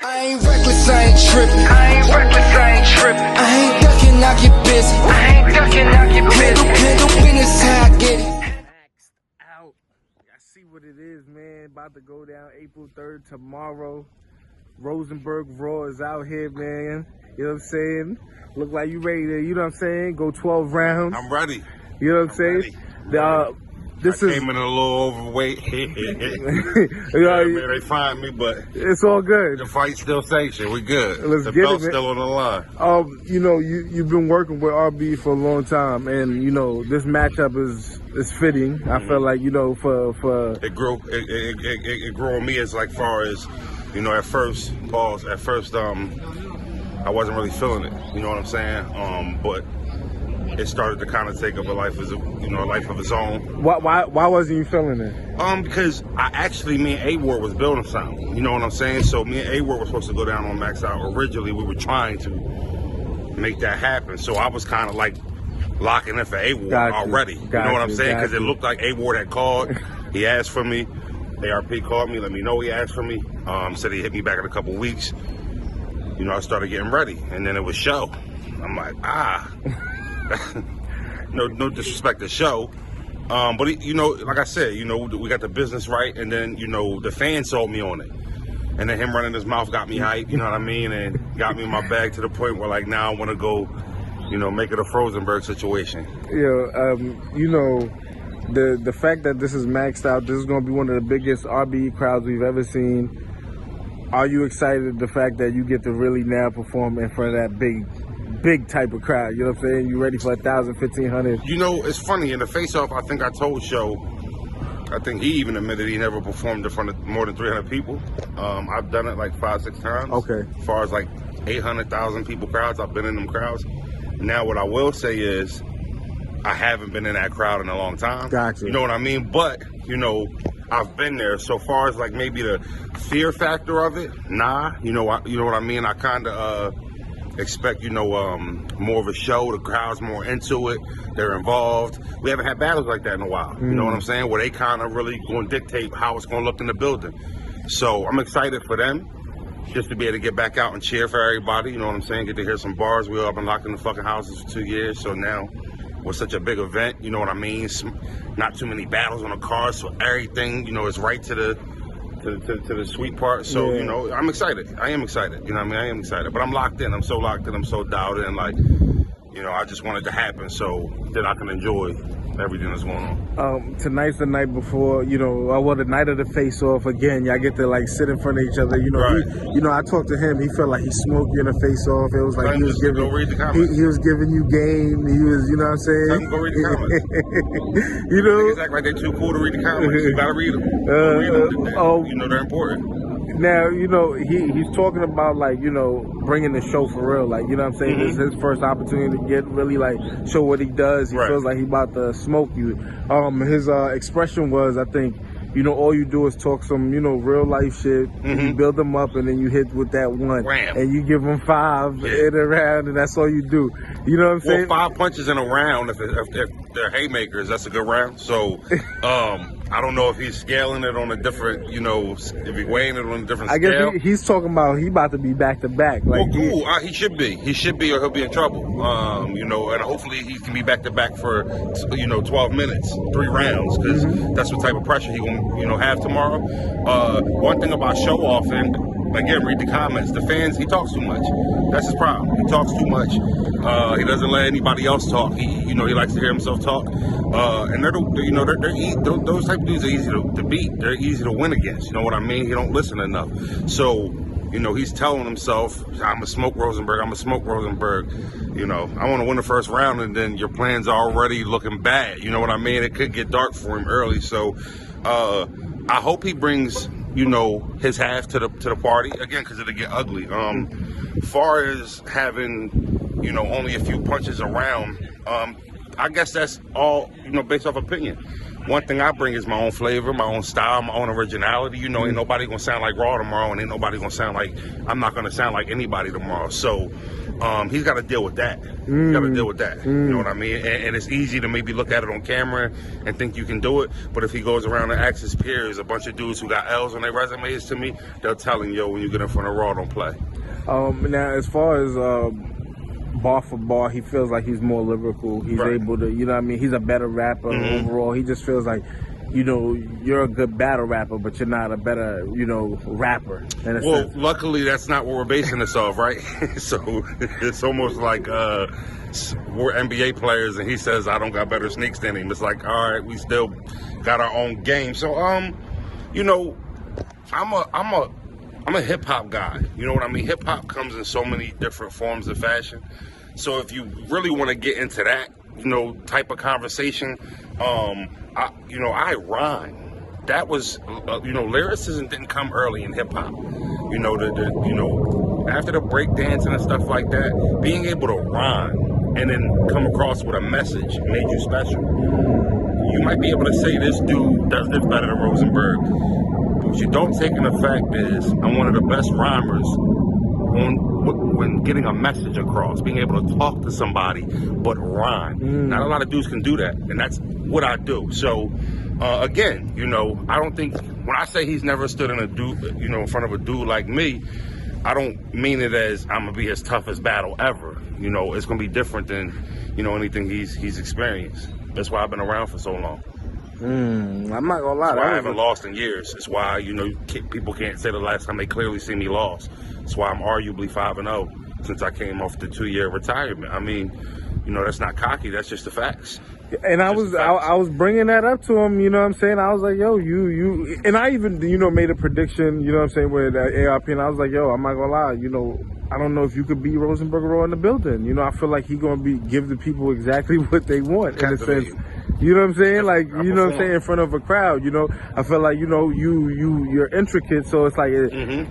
I ain't reckless, I ain't tripping. I ain't reckless, I ain't tripping. I ain't ducking, I get busy. I ain't ducking, I get busy. Handle business, how I get it. Maxed out. I see what it is, man. About to go down April 3rd tomorrow. Rosenberg Raw is out here, man. You know what I'm saying? Look like you ready to, you know what I'm saying? Go 12 rounds. I'm ready. You know what I'm saying? This I came in a little overweight. They find me, but it's all good. The fight's still sanctioned. We good. Let's the get belt's it, still on the line. You know, you've been working with RB for a long time, and you know this matchup is fitting. I feel like, you know, for it grew on me as like far as, you know, at first I wasn't really feeling it. You know what I'm saying? But it started to kind of take up a life as a life of its own. Why wasn't you feeling it? Because me and A-Ward was building something. You know what I'm saying? So me and A-Ward were supposed to go down on Max Out. Originally, we were trying to make that happen. So I was kind of like locking in for A-Ward already. You know what I'm saying? Because it looked like A-Ward had called. He asked for me. ARP called me, let me know he asked for me. Said he hit me back in a couple weeks. You know, I started getting ready, and then it was show. I'm like, no disrespect to show, but you know, like I said, you know, we got the business right, and then, you know, the fans sold me on it, and then him running his mouth got me hyped, you know what I mean, and got me in my bag to the point where like now I want to go, you know, make it a Rosenberg situation. Yeah, you know, the fact that this is maxed out, this is going to be one of the biggest RBE crowds we've ever seen. Are you excited the fact that you get to really now perform in front of that big type of crowd? You know what I'm saying? You ready for 1,000, 1,500? You know, it's funny, in the face-off, I think I told Show, I think he even admitted he never performed in front of more than 300 people. I've done it like 5-6 times. Okay. As far as like 800,000 people crowds, I've been in them crowds. Now what I will say is, I haven't been in that crowd in a long time. Gotcha. You know what I mean? But, you know, I've been there. So far as like maybe the fear factor of it, nah. You know what I mean? I kind of expect, you know, more of a show. The crowd's more into it. They're involved. We haven't had battles like that in a while. You know what I'm saying? Where they kind of really going to dictate how it's going to look in the building. So I'm excited for them, just to be able to get back out and cheer for everybody. You know what I'm saying? Get to hear some bars. We've all been locked in the fucking houses for 2 years. So now, with such a big event, you know what I mean? Not too many battles on the card, so everything, you know, is right to the sweet part. So, yeah. You know, I'm excited. I am excited. You know what I mean? I am excited. But I'm locked in. I'm so locked in. I'm so dialed in. Like, you know, I just want it to happen so that I can enjoy everything that's going on. Tonight's the night before, you know, the night of the face-off. Again, y'all get to like sit in front of each other. You know, right. I talked to him. He felt like he smoked you in a face-off. It was like he was giving you game. He was, you know what I'm saying? Go read the comments. You know, niggas act like they're too cool to read the comments. You gotta read them. You know, they're important. Now, you know, he's talking about, like, you know, bringing the show for real. Like, you know what I'm saying? This is his first opportunity to get really, like, show what he does. He feels like he about to smoke you. His expression was, I think, you know, all you do is talk some, you know, real life shit. You build them up, and then you hit with that one. Ram. And you give them 5 in a round, and that's all you do. You know what I'm saying? 5 punches in a round, if they're haymakers, that's a good round. So, I don't know if he's scaling it on a different, you know, if he's weighing it on a different scale. I guess he's talking about he about to be back to back. Like, well, cool. He should be. He should be, or he'll be in trouble. You know, and hopefully he can be back to back for, you know, 12 minutes, 3 rounds, because that's what type of pressure he gonna, you know, have tomorrow. One thing about show off, and again, read the comments. The fans, he talks too much. That's his problem. He talks too much. He doesn't let anybody else talk. He likes to hear himself talk. And those type of dudes are easy to beat. They're easy to win against. You know what I mean? He don't listen enough. So, you know, he's telling himself, I'm a smoke Rosenberg. I'm a smoke Rosenberg. You know, I want to win the first round, and then your plan's already looking bad. You know what I mean? It could get dark for him early. So, I hope he brings, you know, his half to the party again, because it'll get ugly. Far as having, you know, only a few punches around, I guess that's all, you know, based off opinion. one thing I bring is my own flavor, my own style, my own originality. You know, ain't nobody gonna sound like Raw tomorrow, and ain't nobody gonna sound like, I'm not gonna sound like anybody tomorrow. So he's got to deal with that. He's got to deal with that. You know what I mean? And it's easy to maybe look at it on camera and think you can do it, but if he goes around and asks his peers, a bunch of dudes who got L's on their resumes, to me, they'll tell him, yo, when you get in front of Raw, don't play. Now, as far as bar for bar, he feels like he's more lyrical. He's able to, you know what I mean? He's a better rapper overall. He just feels like, you know, you're a good battle rapper, but you're not a better, you know, rapper. In a sense. Luckily, that's not what we're basing this off, right? So it's almost like we're NBA players, and he says, I don't got better sneaks than him. It's like, all right, we still got our own game. So, you know, I'm a hip hop guy. You know what I mean? Hip hop comes in so many different forms of fashion. So if you really want to get into that, you know, type of conversation, I rhyme. That was, you know, lyricism didn't come early in hip hop. You know, you know, after the break dancing and stuff like that, being able to rhyme and then come across with a message made you special. You might be able to say this dude does this better than Rosenberg. What you don't take into fact is I'm one of the best rhymers when getting a message across, being able to talk to somebody but rhyme. Not a lot of dudes can do that, and that's what I do. So again, you know, I don't think when I say he's never stood in a dude, you know, in front of a dude like me, I don't mean it as I'm gonna be his toughest battle ever. You know, it's gonna be different than, you know, anything he's experienced. That's why I've been around for so long. I'm not gonna lie. That's why I haven't lost in years. It's why, you know, people can't say the last time they clearly see me lost. That's why I'm arguably 5-0 since I came off the 2-year retirement. I mean, you know, that's not cocky. That's just the facts. And I was bringing that up to him. You know what I'm saying? I was like, yo, you, and I even, you know, made a prediction. You know what I'm saying, with ARP, and I was like, yo, I'm not gonna lie. You know, I don't know if you could beat Rosenberg Raw in the building. You know, I feel like he's gonna give the people exactly what they want in a sense. You know what I'm saying? Like, you know what I'm saying, in front of a crowd, you know, I feel like, you know, you're intricate, so it's like,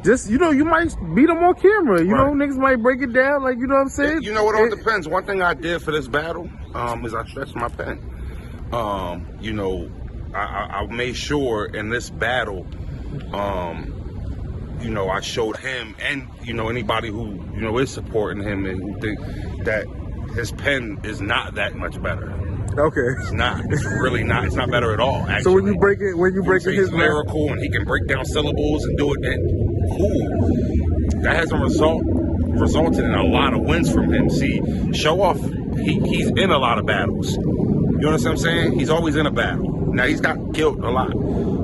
just, you know, you might beat him on camera, you know, niggas might break it down, like, you know what I'm saying? You know, it all depends. One thing I did for this battle is I stretched my pen. You know, I made sure in this battle, you know, I showed him and, you know, anybody who, you know, is supporting him and who think that his pen is not that much better. Okay. It's not. It's really not. It's not better at all, actually. So when you break it, he's lyrical and he can break down syllables and do it, and cool. That hasn't resulted in a lot of wins from him. See, Show Off, he's in a lot of battles. You understand what I'm saying? He's always in a battle. Now, he's got killed a lot.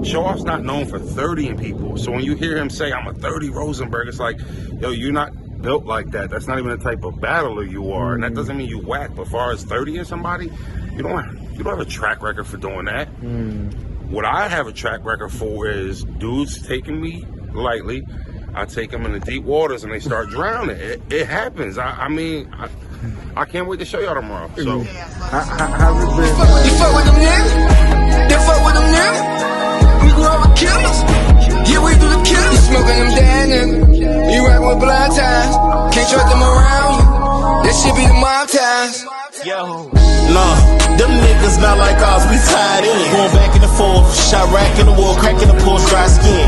Show Off's not known for 30ing people. So when you hear him say, I'm a 30 Rosenberg, it's like, yo, you're not built like that. That's not even the type of battler you are. And that doesn't mean you whack. But as far as 30ing somebody, you don't have a track record for doing that. What I have a track record for is dudes taking me lightly. I take them in the deep waters and they start drowning. It happens. I mean, I can't wait to show y'all tomorrow. So, how's it been? You fuck with them niggas? They fuck with them niggas? We grew up with killers. Yeah, we do the killers. You smoking them dead niggas. You rockin' with blood ties. Can't trust them around you. That shit be the mob ties. Yo, nah, them niggas not like ours, we tied in. Going back and forth, shot rack in the wall, cracking the pulse, dry skin.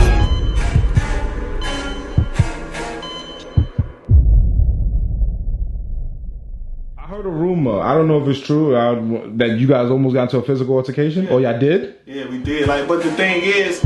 I heard a rumor, I don't know if it's true, that you guys almost got into a physical altercation, or y'all did? Yeah, we did. Like, but the thing is,